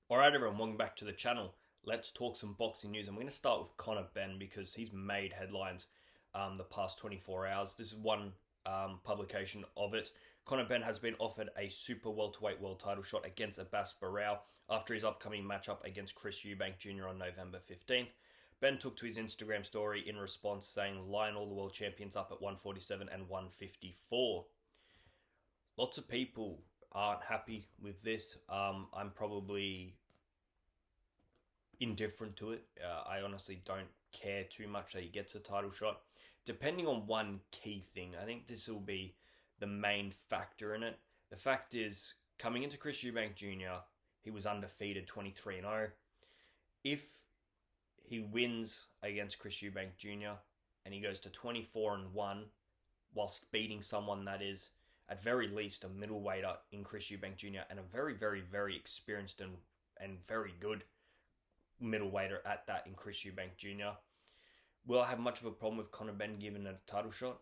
Alright everyone, welcome back to the channel. Let's talk some boxing news. I'm going to start with Conor Benn because he's made headlines the past 24 hours. This is one publication of it. Conor Benn has been offered a super welterweight world title shot against Abbas Barao after his upcoming matchup against Chris Eubank Jr. on November 15th. Benn took to his Instagram story in response saying, line all the world champions up at 147 and 154. Lots of people aren't happy with this. I'm probably indifferent to it. I honestly don't care too much that he gets a title shot. Depending on one key thing, I think this will be the main factor in it. The fact is, coming into Chris Eubank Jr., he was undefeated 23-0. If he wins against Chris Eubank Jr. and he goes to 24-1 whilst beating someone that is at very least a middleweighter in Chris Eubank Jr. and a very, very, very experienced and very good middleweighter at that in Chris Eubank Jr. Will I have much of a problem with Conor Benn giving a title shot?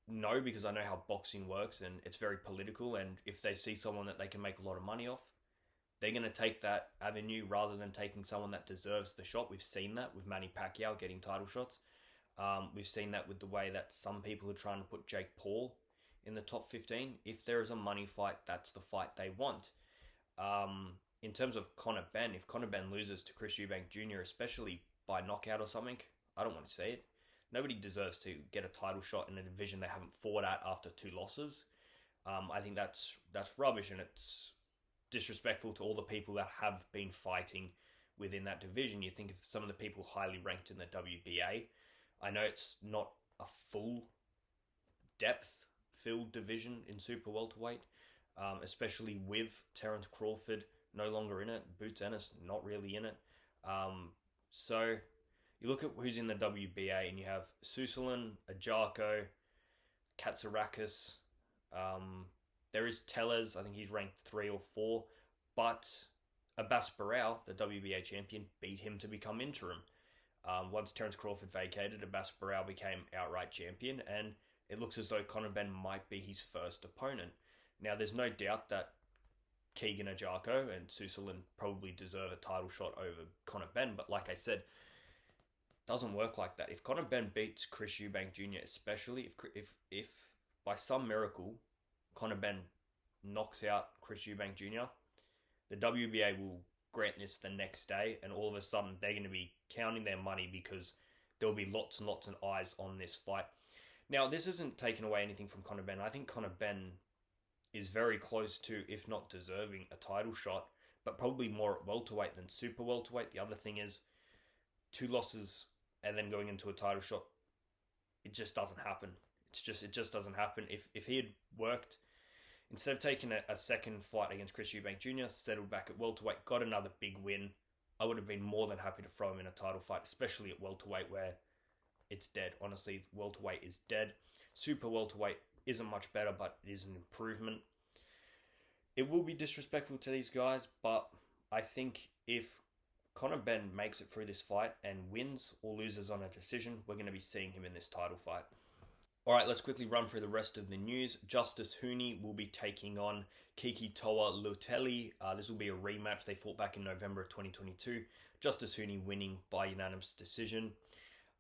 No, because I know how boxing works and it's very political, and if they see someone that they can make a lot of money off, they're going to take that avenue rather than taking someone that deserves the shot. We've seen that with Manny Pacquiao getting title shots. We've seen that with the way that some people are trying to put Jake Paul in the top 15. If there is a money fight, that's the fight they want. In terms of Conor Benn, if Conor Benn loses to Chris Eubank Jr., especially by knockout or something, I don't want to see it. Nobody deserves to get a title shot in a division they haven't fought at after 2 losses. I think that's rubbish, and it's disrespectful to all the people that have been fighting within that division. You think of some of the people highly ranked in the WBA. I know it's not a full depth filled division in super welterweight, especially with Terence Crawford no longer in it, Boots Ennis not really in it. So you look at who's in the WBA and you have Susalan, Ajako, Katsarakis. There is Tellez, I think he's ranked 3 or 4, but Abbas Barao, the WBA champion, beat him to become interim. Once Terence Crawford vacated, Abbas Barao became outright champion, and it looks as though Conor Benn might be his first opponent. Now, there's no doubt that Keegan Ajako and Susalan probably deserve a title shot over Conor Benn, but like I said, it doesn't work like that. If Conor Benn beats Chris Eubank Jr., especially if by some miracle Conor Benn knocks out Chris Eubank Jr., the WBA will grant this the next day, and all of a sudden they're going to be counting their money because there'll be lots and lots of eyes on this fight. Now, this isn't taking away anything from Conor Benn. I think Conor Benn is very close to, if not deserving, a title shot, but probably more at welterweight than super welterweight. The other thing is, 2 losses and then going into a title shot, it just doesn't happen. It just doesn't happen. If he had worked, instead of taking a second fight against Chris Eubank Jr., settled back at welterweight, got another big win, I would have been more than happy to throw him in a title fight, especially at welterweight where it's dead. Honestly, welterweight is dead. Super welterweight isn't much better, but it is an improvement. It will be disrespectful to these guys, but I think if Conor Benn makes it through this fight and wins or loses on a decision, we're going to be seeing him in this title fight. Alright, let's quickly run through the rest of the news. Justice Hooney will be taking on Kiki Toa Lutelli. This will be a rematch. They fought back in November of 2022. Justice Hooney winning by unanimous decision.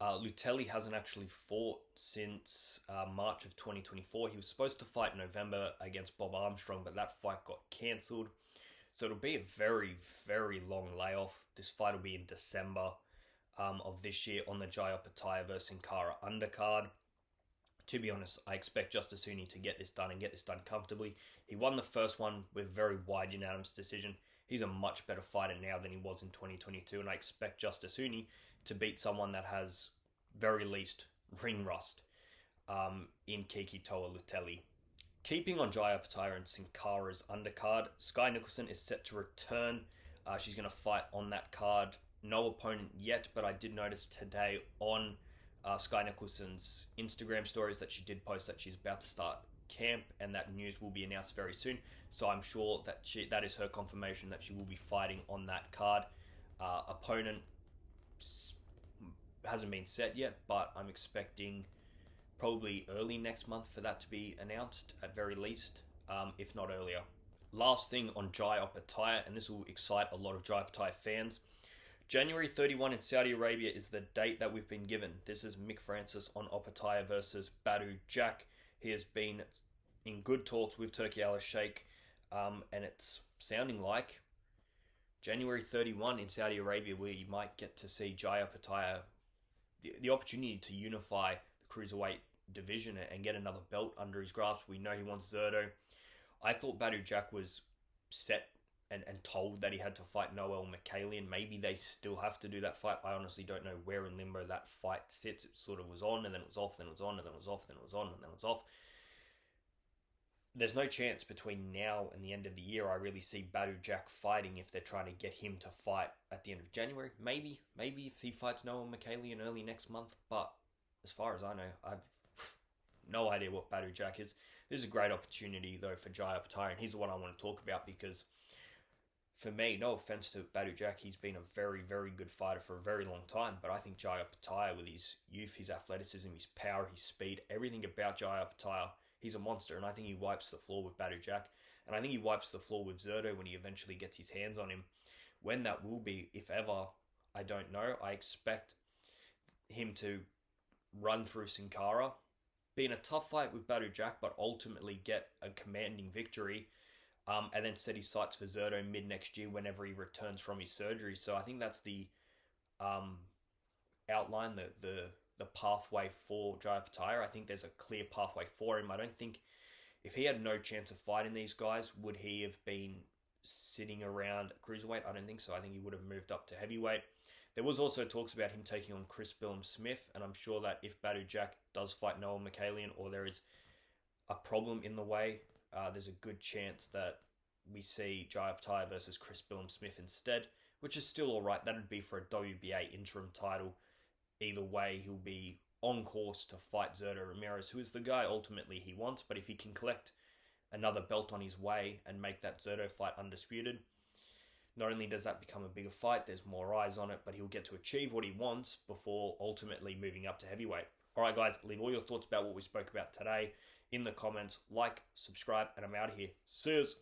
Lutelli hasn't actually fought since March of 2024. He was supposed to fight in November against Bob Armstrong, but that fight got cancelled. So it'll be a very, very long layoff. This fight will be in December of this year on the Jaya Pattaya versus Sin Cara undercard. To be honest, I expect Justice Hooney to get this done and get this done comfortably. He won the first one with a very wide unanimous decision. He's a much better fighter now than he was in 2022, and I expect Justice Hooney to beat someone that has very least ring rust in Kiki Toa Lutelli. Keeping on Jaya Pattaya and Sin Cara's undercard, Skye Nicholson is set to return. She's going to fight on that card. No opponent yet, but I did notice today on Skye Nicholson's Instagram stories that she did post that she's about to start camp, and that news will be announced very soon. So I'm sure that that is her confirmation that she will be fighting on that card. Opponent hasn't been set yet, but I'm expecting probably early next month for that to be announced at very least, if not earlier. Last thing on Jai Opetaia, and this will excite a lot of Jai Opetaia fans. January 31 in Saudi Arabia is the date that we've been given. This is Mick Francis on Opetaia versus Badu Jack. He has been in good talks with Turki Al Sheikh, and it's sounding like January 31 in Saudi Arabia, where you might get to see Jai Opetaia, the opportunity to unify the cruiserweight division and get another belt under his grasp. We know he wants Zerto. I thought Badu Jack was set and told that he had to fight Noel Michaelian. Maybe they still have to do that fight. I honestly don't know where in limbo that fight sits. It sort of was on, and then it was off, then it was on, and then it was off, then it was on, and then it was off. There's no chance between now and the end of the year I really see Badu Jack fighting if they're trying to get him to fight at the end of January. Maybe if he fights Noel Michaelian early next month. But as far as I know, I've no idea what Badu Jack is. This is a great opportunity, though, for Jai Opetaia, and he's the one I want to talk about because, for me, no offense to Badu Jack, he's been a very, very good fighter for a very long time, but I think Jai Opetaia, with his youth, his athleticism, his power, his speed, everything about Jai Opetaia, he's a monster, and I think he wipes the floor with Badu Jack, and I think he wipes the floor with Zerto when he eventually gets his hands on him. When that will be, if ever, I don't know. I expect him to run through Sin Cara, be in a tough fight with Badu Jack, but ultimately get a commanding victory, and then set his sights for Zerto mid-next year whenever he returns from his surgery. So I think that's the outline, the pathway for Jai Opetaia. I think there's a clear pathway for him. I don't think, if he had no chance of fighting these guys, would he have been sitting around cruiserweight? I don't think so. I think he would have moved up to heavyweight. There was also talks about him taking on Chris Billum-Smith, and I'm sure that if Badu Jack does fight Noel Michaelian, or there is a problem in the way, there's a good chance that we see Jai Opetaia versus Chris Billum-Smith instead, which is still alright. That would be for a WBA interim title. Either way, he'll be on course to fight Zerto Ramirez, who is the guy ultimately he wants, but if he can collect another belt on his way and make that Zerto fight undisputed, not only does that become a bigger fight, there's more eyes on it, but he'll get to achieve what he wants before ultimately moving up to heavyweight. Alright guys, leave all your thoughts about what we spoke about today in the comments. Like, subscribe, and I'm out of here. See yous.